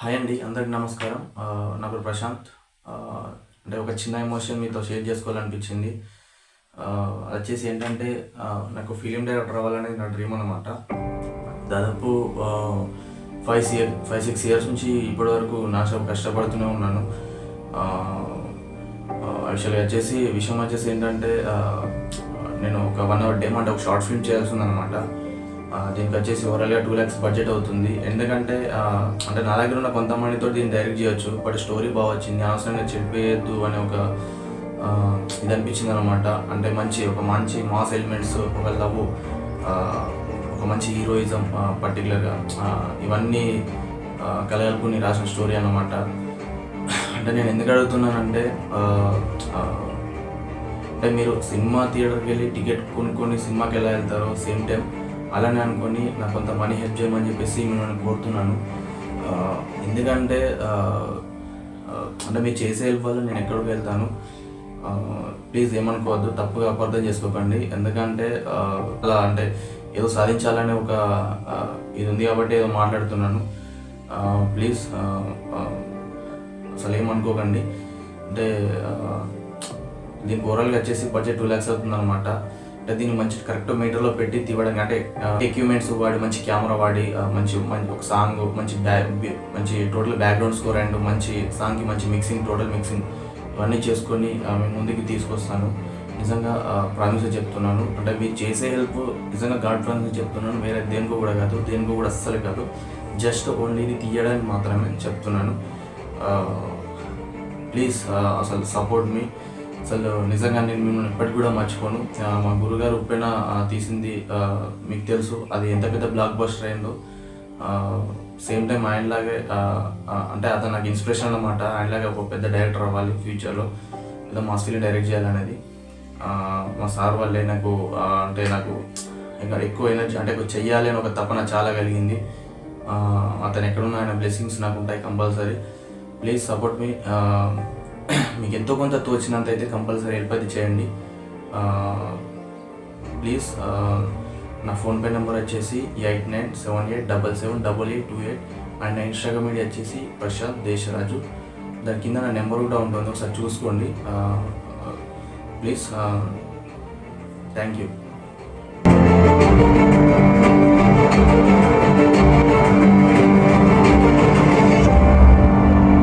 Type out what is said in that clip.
Hi అండి, అందరికి నమస్కారం. నా పేరు ప్రశాంత్. అంటే ఒక చిన్న ఎమోషన్ మీతో షేర్ చేసుకోవాలనిపించింది. అది వచ్చేసి ఏంటంటే, నాకు ఫిలిం డైరెక్టర్ అవ్వాలనేది నా డ్రీమ్ అనమాట. దాదాపు 5-6 ఇయర్స్ నుంచి ఇప్పటి వరకు కష్టపడుతూనే ఉన్నాను. యాక్చువల్గా విషయం వచ్చేసి ఏంటంటే, నేను ఒక 1 hour డేమ్ అంటే ఒక షార్ట్ ఫిల్మ్ చేయాల్సి ఉందన్నమాట. దీనికి వచ్చేసి ఓవరాల్గా 2 lakhs బడ్జెట్ అవుతుంది. ఎందుకంటే అంటే నా దగ్గర ఉన్న కొంతమందితో దీన్ని డైరెక్ట్ చేయొచ్చు, బట్ స్టోరీ బాగా వచ్చింది, అనవసరంగా చెప్పేయద్దు అనే ఒక ఇది అనిపించింది అనమాట. అంటే ఒక మంచి మాస్ ఎలిమెంట్స్, ఒక లవ్, ఒక మంచి హీరోయిజం, పర్టికులర్గా ఇవన్నీ కలగలుపుని రాసిన స్టోరీ అన్నమాట. అంటే నేను ఎందుకు అడుగుతున్నానంటే, అంటే మీరు సినిమా థియేటర్కి వెళ్ళి టికెట్ కొనుక్కొని సినిమాకి ఎలా వెళ్తారో సేమ్ టైం అలానే అనుకొని నాకు కొంత మనీ హెల్ప్ చేయమని చెప్పేసి మిమ్మల్ని కోరుతున్నాను. ఎందుకంటే అంటే మీరు చేసే హెల్ప్ వల్ల నేను ఎక్కడికి వెళ్తాను. ప్లీజ్ ఏమనుకోవద్దు, తప్పుగా అపార్థం చేసుకోకండి. ఎందుకంటే అలా అంటే ఏదో సాధించాలనే ఒక ఇది ఉంది కాబట్టి ఏదో మాట్లాడుతున్నాను. ప్లీజ్ అసలు ఏమనుకోకండి. అంటే దీనికి ఓవరాల్గా బడ్జెట్ 2 lakhs అవుతుంది అనమాట. అంటే దీన్ని మంచి కరెక్ట్ మీటర్లో పెట్టి తీయడానికి, అంటే ఎక్విప్మెంట్స్ వాడి, మంచి కెమెరా వాడి, మంచి ఒక సాంగ్, మంచి టోటల్ బ్యాక్గ్రౌండ్ స్కోర్ అండ్ మంచి సాంగ్కి మంచి మిక్సింగ్, టోటల్ మిక్సింగ్ ఇవన్నీ చేసుకొని మేము ముందుకు తీసుకొస్తాను. నిజంగా ప్రామిస్ చెప్తున్నాను. అంటే మీరు చేసే హెల్ప్ నిజంగా గాడ్ ప్రామిస్ చెప్తున్నాను, వేరే దేనికో కూడా అస్సలు కాదు. జస్ట్ ఓన్లీ ఇది తీయడానికి మాత్రమే చెప్తున్నాను. ప్లీజ్ అసలు సపోర్ట్ మీ. అసలు నిజంగా నేను మిమ్మల్ని ఎప్పటికి కూడా మర్చిపోను. మా గురుగారు ఉప్పెన తీసింది మీకు తెలుసు, అది ఎంత పెద్ద బ్లాక్ బస్టర్ అయిందో. సేమ్ టైం ఆయనలాగే, అంటే అతను నాకు ఇన్స్పిరేషన్ అన్నమాట. ఆయనలాగే ఒక పెద్ద డైరెక్టర్ అవ్వాలి ఫ్యూచర్లో, ఏదో మాస్ ఫిల్మ్ డైరెక్ట్ చేయాలనేది. మా సార్ వల్లే నాకు ఇంకా ఎక్కువ ఎనర్జీ, అంటే చెయ్యాలి అని ఒక తపన చాలా కలిగింది. అతను ఎక్కడున్నా ఆయన బ్లెస్సింగ్స్ నాకు ఉంటాయి కంపల్సరీ. ప్లీజ్ సపోర్ట్ మీ. మీకు ఎంతో కొంత తోచినంత అయితే కంపల్సరీ హెల్ప్ అయితే చేయండి ప్లీజ్. నా ఫోన్పే నెంబర్ 8978778828 అండ్ నా ఇన్స్టాగ్రామ్ ఐడి ప్రశాంత్ దేశరాజు. దాని కింద నా నెంబర్ కూడా ఉంటుంది, ఒకసారి చూసుకోండి ప్లీజ్. Thank you.